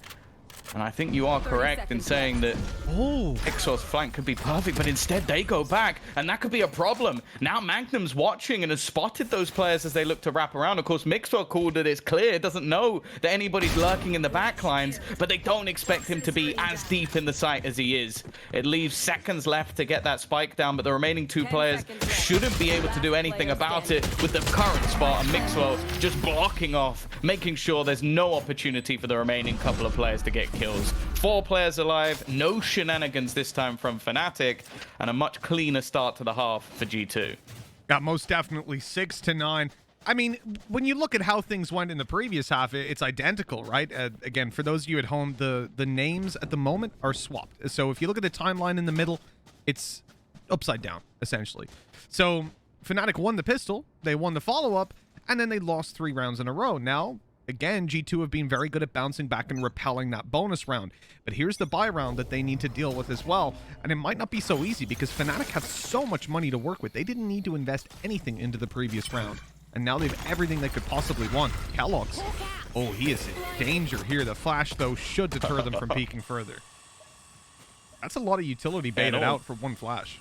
And I think you are correct in saying that Ixor's flank could be perfect, but instead they go back, and that could be a problem. Now Magnum's watching and has spotted those players as they look to wrap around. Of course, Mixwell called it, it's clear, doesn't know that anybody's lurking in the back lines, but they don't expect him to be as deep in the site as he is. It leaves seconds left to get that spike down, but the remaining 2 players shouldn't be able to do anything about it with the current spot, and Mixwell just blocking off, making sure there's no opportunity for the remaining couple of players to get kills. 4 players alive, no shenanigans this time from Fnatic, and a much cleaner start to the half for G2. Yeah, most definitely 6-9. I mean, when you look at how things went in the previous half, it's identical, right? Again, for those of you at home, the names at the moment are swapped. So if you look at the timeline in the middle, it's upside down, essentially. So Fnatic won the pistol, they won the follow-up, and then they lost 3 rounds in a row. Now, again, G2 have been very good at bouncing back and repelling that bonus round. But here's the buy round that they need to deal with as well. And it might not be so easy because Fnatic have so much money to work with. They didn't need to invest anything into the previous round. And now they have everything they could possibly want. Kellogg's. Oh, he is in danger here. The flash, though, should deter them from peeking further. That's a lot of utility baited out for 1 flash.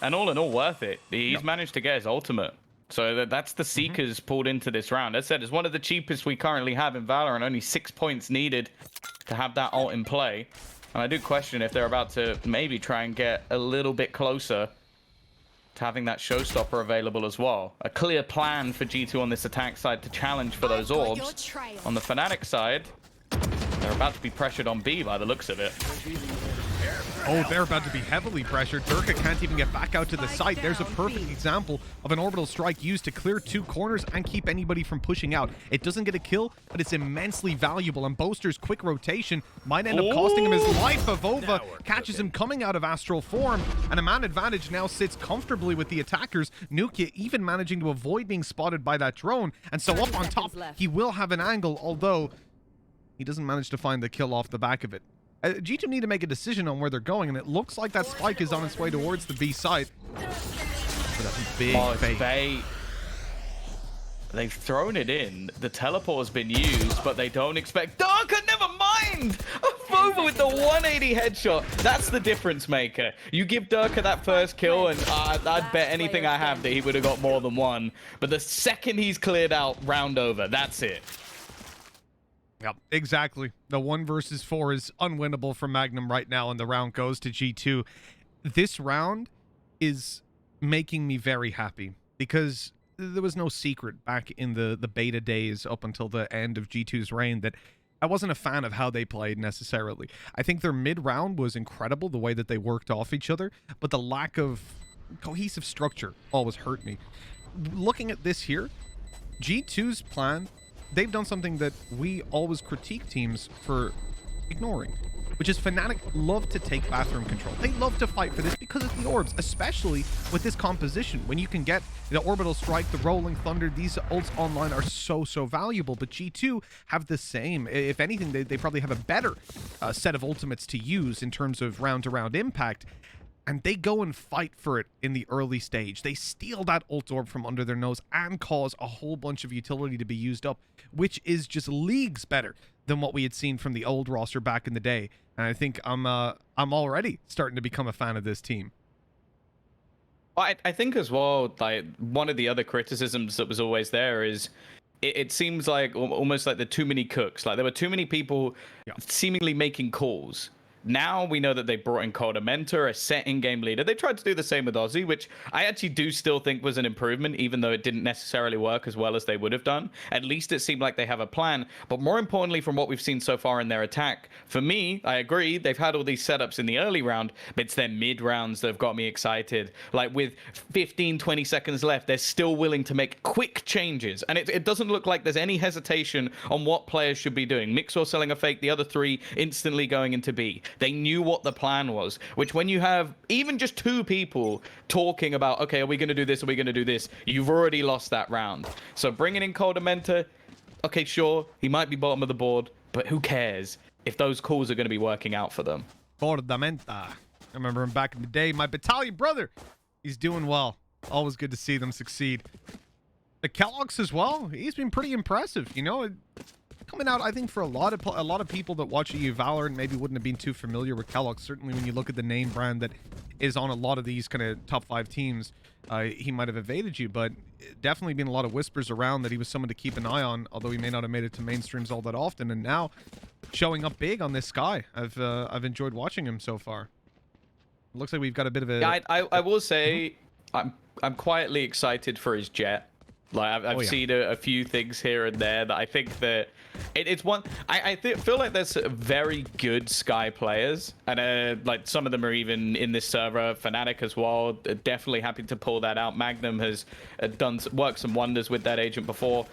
And all in all, worth it. He's managed to get his ultimate. So that's the Seekers pulled into this round. As I said, it's one of the cheapest we currently have in Valorant. Only 6 points needed to have that ult in play. And I do question if they're about to maybe try and get a little bit closer to having that showstopper available as well. A clear plan for G2 on this attack side to challenge for those orbs. On the Fnatic side, they're about to be pressured on B by the looks of it. Oh, they're about to be heavily pressured. Durka can't even get back out to the site. There's a perfect example of an orbital strike used to clear 2 corners and keep anybody from pushing out. It doesn't get a kill, but it's immensely valuable, and Boaster's quick rotation might end up costing him his life. Avova catches him coming out of astral form, and a man advantage now sits comfortably with the attackers. Nukia even managing to avoid being spotted by that drone, and so up on top, he will have an angle, although he doesn't manage to find the kill off the back of it. G2 need to make a decision on where they're going, and it looks like that spike is on its way towards the B site. Big bait. They've thrown it in. The teleport has been used, but they don't expect... Darker, never mind! Over with the 180 headshot. That's the difference maker. You give Durka that first kill, and I'd bet anything I have that he would have got more than 1. But the second he's cleared out, round over. That's it. Yep, exactly. The 1 versus 4 is unwinnable for Magnum right now, and the round goes to G2. This round is making me very happy because there was no secret back in the beta days up until the end of G2's reign that I wasn't a fan of how they played necessarily. I think their mid-round was incredible, the way that they worked off each other, but the lack of cohesive structure always hurt me. Looking at this here, G2's plan... They've done something that we always critique teams for ignoring, which is Fnatic love to take bathroom control. They love to fight for this because of the orbs, especially with this composition. When you can get the orbital strike, the rolling thunder, these ults online are so valuable. But G2 have the same. If anything, they probably have a better set of ultimates to use in terms of round-to-round impact. And they go and fight for it in the early stage. They steal that ult orb from under their nose and cause a whole bunch of utility to be used up, which is just leagues better than what we had seen from the old roster back in the day. And I think I'm already starting to become a fan of this team. I think as well, like, one of the other criticisms that was always there is it seems like almost like the too many cooks. Like, there were too many people seemingly making calls. Now we know that they brought in Coda Mentor, a set in-game leader. They tried to do the same with Ozzy, which I actually do still think was an improvement, even though it didn't necessarily work as well as they would have done. At least it seemed like they have a plan. But more importantly, from what we've seen so far in their attack, for me, I agree, they've had all these setups in the early round, but it's their mid-rounds that have got me excited. Like, with 15, 20 seconds left, they're still willing to make quick changes. And it doesn't look like there's any hesitation on what players should be doing. Mixor selling a fake, the other three instantly going into B. They knew what the plan was, which when you have even just two people talking about, okay, are we going to do this? Are we going to do this? You've already lost that round. So bringing in Coda Mentor, okay, sure, he might be bottom of the board, but who cares if those calls are going to be working out for them? Coda Mentor. I remember him back in the day. My battalion brother. He's doing well. Always good to see them succeed. The Kellogg's as well. He's been pretty impressive. You know, coming out, I think, for a lot of people that watch EU Valorant maybe wouldn't have been too familiar with Kellogg. Certainly when you look at the name brand that is on a lot of these kind of top 5 teams, he might have evaded you, but definitely been a lot of whispers around that he was someone to keep an eye on, although he may not have made it to mainstreams all that often, and now showing up big on this Sky. I've enjoyed watching him so far. It looks like we've got a bit of a... Yeah, I will say I'm quietly excited for his jet. Like, I've seen a few things here and there that I think that it's one. I feel like there's very good Sky players, and like some of them are even in this server. Fnatic as well. Definitely happy to pull that out. Magnum has worked some wonders with that agent before,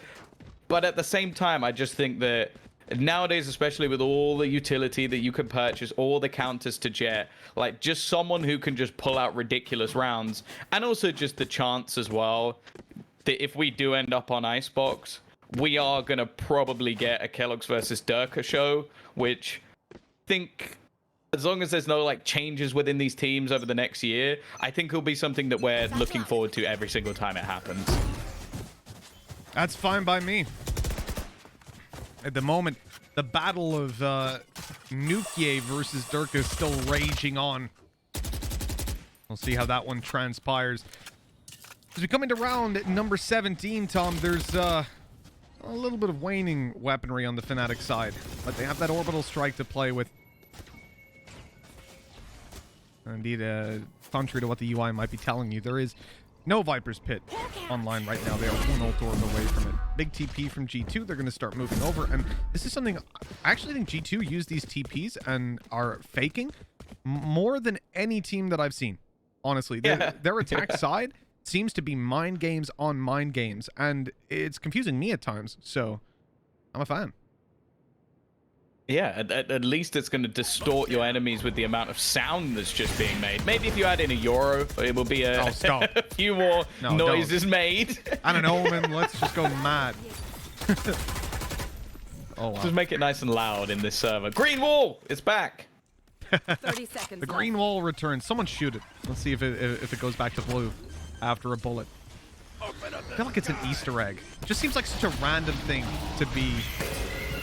but at the same time, I just think that nowadays, especially with all the utility that you can purchase, all the counters to Jet, like, just someone who can just pull out ridiculous rounds, and also just the chance as well that if we do end up on Icebox, we are going to probably get a Kellogg's versus Durka show, which I think, as long as there's no, like, changes within these teams over the next year, I think it'll be something that we're looking forward to every single time it happens. That's fine by me. At the moment, the battle of Nukier versus Durka is still raging on. We'll see how that one transpires. As we come into round number 17, Tom, there's a little bit of waning weaponry on the Fnatic side, but they have that orbital strike to play with. Indeed, contrary to what the UI might be telling you, there is no Viper's Pit online right now. They are one ult orb away from it. Big TP from G2. They're going to start moving over, and this is something I actually think G2 use these TPs and are faking more than any team that I've seen. Honestly, their attack side seems to be mind games on mind games, and it's confusing me at times, so I'm a fan. Yeah, at least it's going to distort your enemies with the amount of sound that's just being made. Maybe if you add in a Euro, it will be a few more noises made. I don't know, man. Let's just go mad. Oh, wow. Just make it nice and loud in this server. Green wall! It's back! 30 seconds The green wall returns. Someone shoot it. Let's see if it goes back to blue after a bullet. I feel like it's an Easter egg. It just seems like such a random thing to be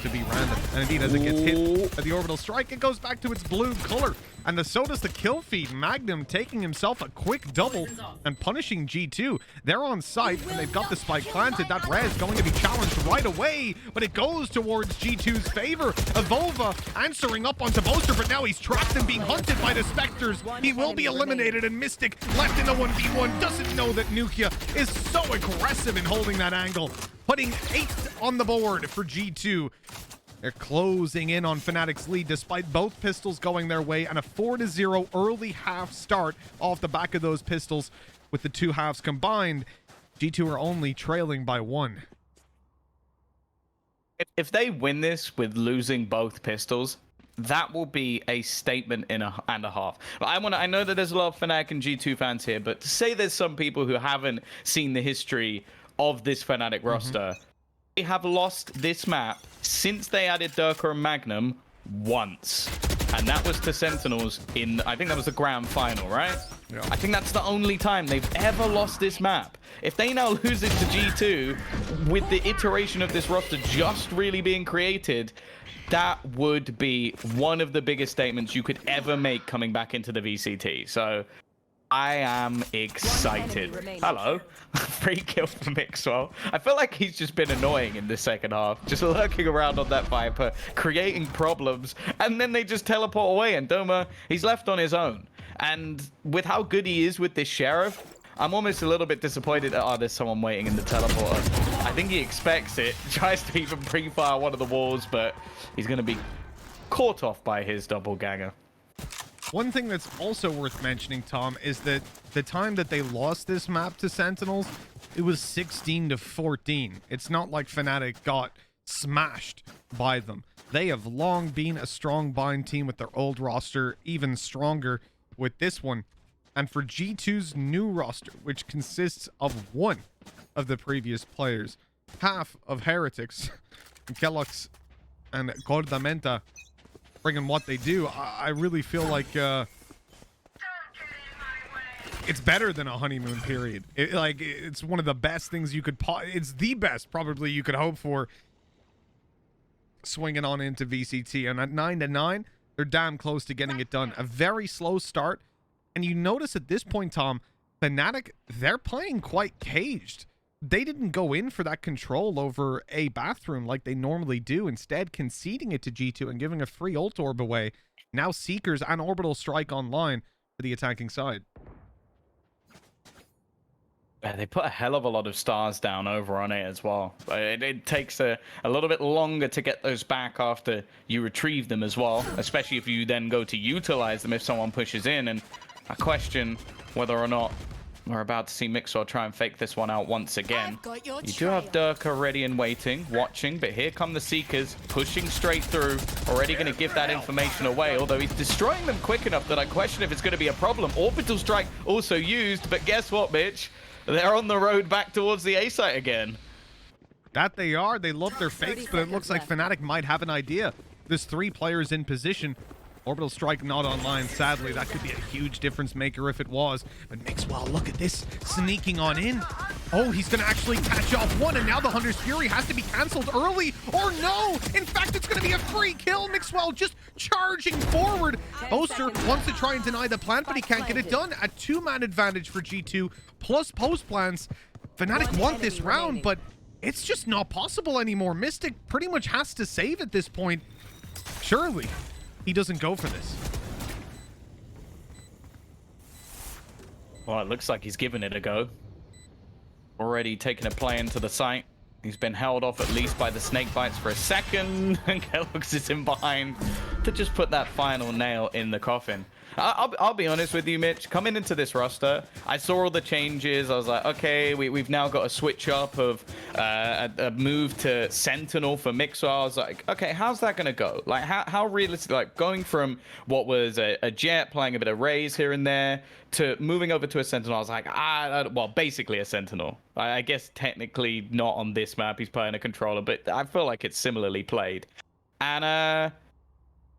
random. And indeed, as it gets hit at the orbital strike, it goes back to its blue color. And so does the kill feed. Magnum taking himself a quick double and punishing G2. They're on site, and they've got the spike planted. That res going to be challenged right away, but it goes towards G2's favor. Avova answering up onto Boaster, but now he's trapped and being hunted by the Spectres. He will be eliminated, and Mystic, left in the 1v1, doesn't know that Nukia is so aggressive in holding that angle. Putting 8 on the board for G2. They're closing in on Fnatic's lead despite both pistols going their way, and a 4-0 early half start off the back of those pistols. With the two halves combined, G2 are only trailing by 1. If they win this with losing both pistols, that will be a statement and a half. But I know that there's a lot of Fnatic and G2 fans here, but to say there's some people who haven't seen the history of this Fnatic roster, they have lost this map since they added Durka and Magnum once. And that was to Sentinels in, I think that was the grand final, right? Yeah. I think that's the only time they've ever lost this map. If they now lose it to G2, with the iteration of this roster just really being created, that would be one of the biggest statements you could ever make coming back into the VCT. So I am excited. Hello. Free kill for Mixwell. I feel like he's just been annoying in the second half. Just lurking around on that Viper, creating problems, and then they just teleport away, and Doma, he's left on his own. And with how good he is with this Sheriff, I'm almost a little bit disappointed that, oh, there's someone waiting in the teleporter. I think he expects it, tries to even pre-fire one of the walls, but he's going to be caught off by his doppelganger. One thing that's also worth mentioning, Tom, is that the time that they lost this map to Sentinels, it was 16-14. It's not like Fnatic got smashed by them. They have long been a strong bind team with their old roster, even stronger with this one. And for G2's new roster, which consists of one of the previous players, half of Heretics, Kellogg's and Gordamenta, bringing what they do, I really feel like it's better than a honeymoon period. It's one of the best things you could it's the best probably you could hope for swinging on into VCT. And at 9-9, they're damn close to getting it done. A very slow start. And you notice at this point, Tom, Fnatic, they're playing quite caged. They didn't go in for that control over a bathroom like they normally do, instead conceding it to G2 and giving a free ult orb away. Now Seekers and Orbital Strike online for the attacking side. They put a hell of a lot of stars down over on it as well. It takes a little bit longer to get those back after you retrieve them as well, especially if you then go to utilize them if someone pushes in. And I question whether or not we're about to see Mixwell try and fake this one out once again. You do have Durka ready and waiting, watching, but here come the Seekers, pushing straight through, already going to give that information away, although he's destroying them quick enough that I question if it's going to be a problem. Orbital Strike also used, but guess what, Mitch? They're on the road back towards the A site again. That they are. They love their fakes, but it looks like Fnatic might have an idea. There's 3 players in position. Orbital Strike not online, sadly. That could be a huge difference maker if it was. But Mixwell, look at this, sneaking on in. Oh, he's going to actually catch off one, and now the Hunter's Fury has to be cancelled early. Or no! In fact, it's going to be a free kill. Mixwell just charging forward. Boaster wants to try and deny the plant, but he can't get it done. A 2-man advantage for G2, plus post plants. Fnatic want this round, but it's just not possible anymore. Mystic pretty much has to save at this point. Surely he doesn't go for this. Well, it looks like he's given it a go. Already taking a play into the site. He's been held off at least by the snake bites for a second. And Kellogg's is in behind to just put that final nail in the coffin. I'll be honest with you, Mitch. Coming into this roster, I saw all the changes. I was like, okay, we've now got a switch up of a move to Sentinel for Mixwell. I was like, okay, how's that going to go? Like, how realistic? Like, going from what was a Jet playing a bit of Raze here and there to moving over to a Sentinel. I was like, well, basically a Sentinel. I guess technically not on this map. He's playing a controller, but I feel like it's similarly played. And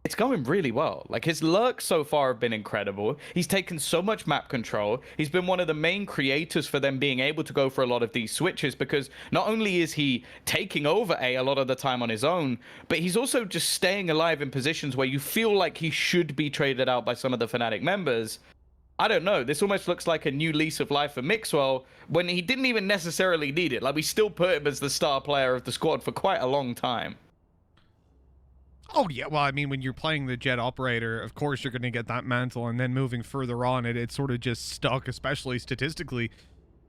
it's going really well. Like, his lurks so far have been incredible. He's taken so much map control. He's been one of the main creators for them being able to go for a lot of these switches, because not only is he taking over a lot of the time on his own, but he's also just staying alive in positions where you feel like he should be traded out by some of the Fnatic members. I don't know. This almost looks like a new lease of life for Mixwell when he didn't even necessarily need it. Like, we still put him as the star player of the squad for quite a long time. Oh, yeah. Well, I mean, when you're playing the Jet operator, of course you're going to get that mantle, and then moving further on, it's sort of just stuck, especially statistically.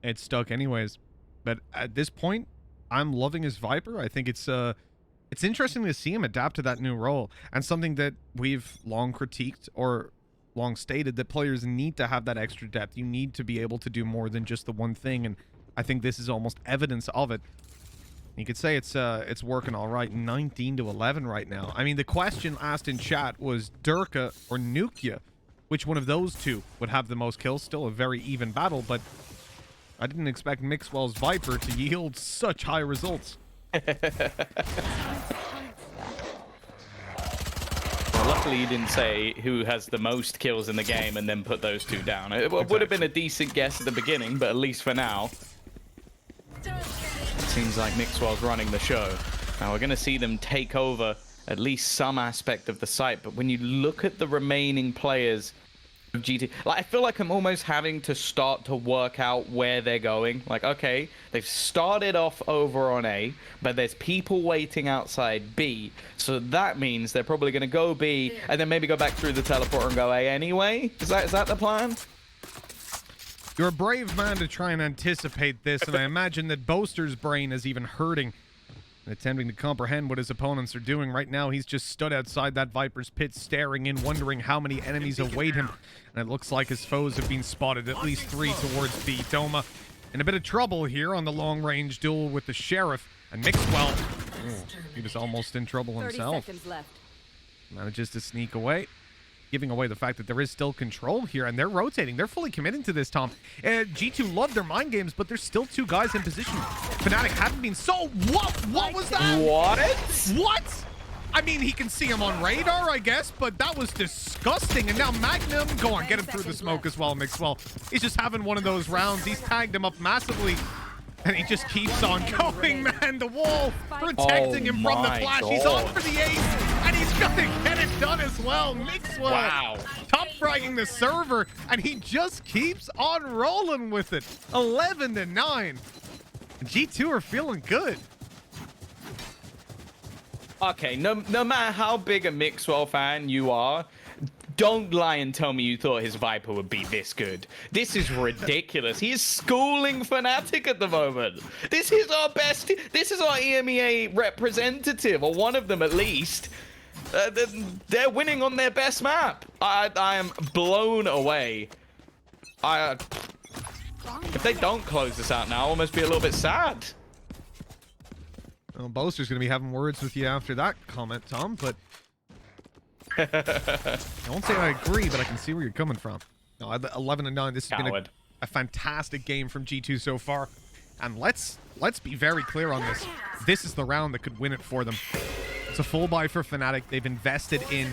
It's stuck anyways. But at this point, I'm loving his Viper. I think it's interesting to see him adapt to that new role, and something that we've long critiqued or long stated, that players need to have that extra depth. You need to be able to do more than just the one thing, and I think this is almost evidence of it. You could say it's working all right. 19-11 right now. I mean, the question asked in chat was Durka or Nukia. Which one of those two would have the most kills? Still a very even battle, but I didn't expect Mixwell's Viper to yield such high results. Well, luckily you didn't say who has the most kills in the game and then put those two down. It would have been a decent guess at the beginning, but at least for now, it seems like Mixwell's running the show. Now we're going to see them take over at least some aspect of the site, but when you look at the remaining players of GT, like, I feel like I'm almost having to start to work out where they're going. Like, okay, they've started off over on A, but there's people waiting outside B, so that means they're probably going to go B and then maybe go back through the teleporter and go A anyway. Is that the plan? You're a brave man to try and anticipate this, and I imagine that Boaster's brain is even hurting and attempting to comprehend what his opponents are doing. Right now, he's just stood outside that Viper's pit, staring in, wondering how many enemies await him. And it looks like his foes have been spotted, at least 3 towards B. Doma in a bit of trouble here on the long-range duel with the Sheriff. And Mixwell, he was almost in trouble 30 himself. seconds left. Manages to sneak away, giving away the fact that there is still control here, and they're rotating. They're fully committing to this, Tom. G2 love their mind games, but there's still 2 guys in position. Fnatic haven't been so... What was that? What? I mean, he can see him on radar, I guess, but that was disgusting. And now Magnum, go on, get him through the smoke as well, Mixwell. He's just having one of those rounds. He's tagged him up massively, and he just keeps on going, man. The wall protecting him from the flash. He's on for the ace, and he's gonna get it done as well. Mixwell, Wow. top fragging the server, and he just keeps on rolling with it. 11-9. G2 are feeling good. Okay, no matter how big a Mixwell fan you are, don't lie and tell me you thought his Viper would be this good. This is ridiculous. He is schooling Fnatic at the moment. This is our best. This is our EMEA representative, or one of them at least. They're winning on their best map. I am blown away. If they don't close this out now, I'll almost be a little bit sad. Well, Boaster's going to be having words with you after that comment, Tom, but I won't say I agree, but I can see where you're coming from. No, 11-9. This has been a fantastic game from G2 so far, and let's be very clear on this. This is the round that could win it for them. It's a full buy for Fnatic. They've invested in.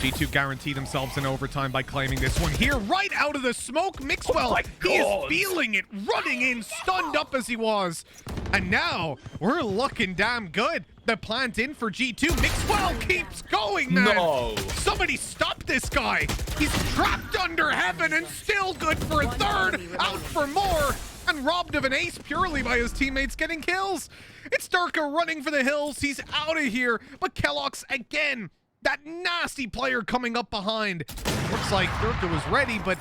G2 guarantee themselves an overtime by claiming this one here right out of the smoke. Mixwell, he is feeling it, running in, stunned up as he was. And now we're looking damn good. The plant in for G2. Mixwell keeps going, man. No. Somebody stop this guy. He's trapped under heaven and still good for a third. Out for more. And robbed of an ace purely by his teammates getting kills. It's Durka running for the hills. He's out of here. But Kellogg's again. That nasty player coming up behind. Looks like Durka was ready, but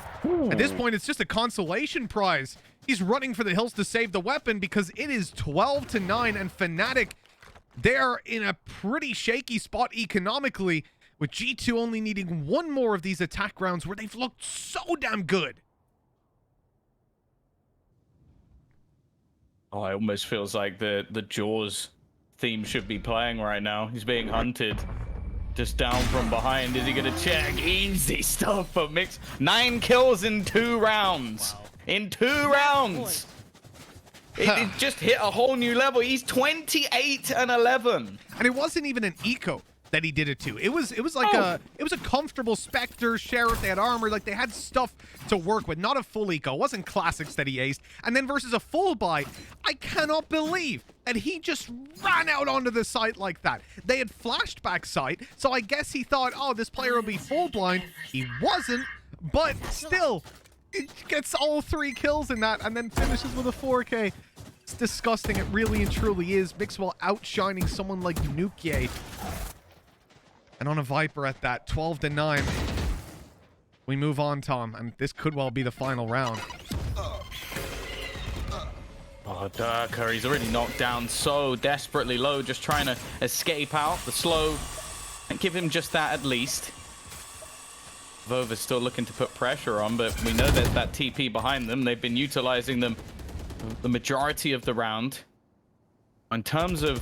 at this point, it's just a consolation prize. He's running for the hills to save the weapon because it is 12-9, and Fnatic, they're in a pretty shaky spot economically, with G2 only needing 1 more of these attack rounds where they've looked so damn good. Oh, it almost feels like the Jaws theme should be playing right now. He's being hunted. Just down from behind. Is he gonna check? Easy stuff for Mix. 9 kills in 2 rounds. Wow. In 2 rounds. It just hit a whole new level. He's 28-11. And it wasn't even an eco that he did it to. It was like a comfortable Spectre, Sheriff. They had armor, like they had stuff to work with, not a full eco. It wasn't classics that he aced. And then versus a full buy, I cannot believe that he just ran out onto the site like that. They had flashed back site, so I guess he thought, oh, this player will be full blind. He wasn't, but still, he gets all 3 kills in that and then finishes with a 4K. It's disgusting. It really and truly is. Mixwell outshining someone like Nukia. And on a Viper at that, 12-9. We move on, Tom, and this could well be the final round. Oh, Durka, he's already knocked down so desperately low, just trying to escape out. The slow, and give him just that at least. Vova's still looking to put pressure on, but we know there's that TP behind them. They've been utilizing them the majority of the round. In terms of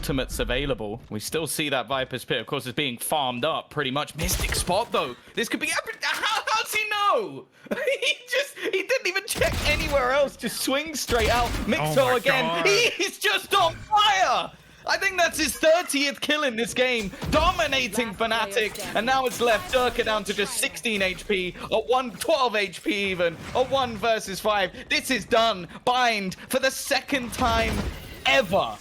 ultimates available, we still see that Viper's Pit, of course, is being farmed up pretty much. Mystic spot, though. This could be... How's he know? He didn't even check anywhere else. Just swing straight out. Mixo again. God. He's just on fire. I think that's his 30th kill in this game, dominating Fnatic, and now it's left Durka down to just 16 HP, a 12 HP even, a 1 versus 5. This is done. Bind for the second time ever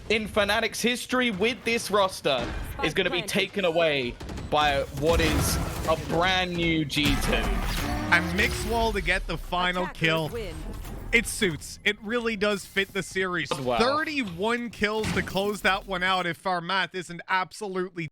in Fnatic's history with this roster is going to be taken away by what is a brand new G2. And Mixwell to get the final Attackers kill. win. It suits. It really does fit the series. Wow. 31 kills to close that one out if our math isn't absolutely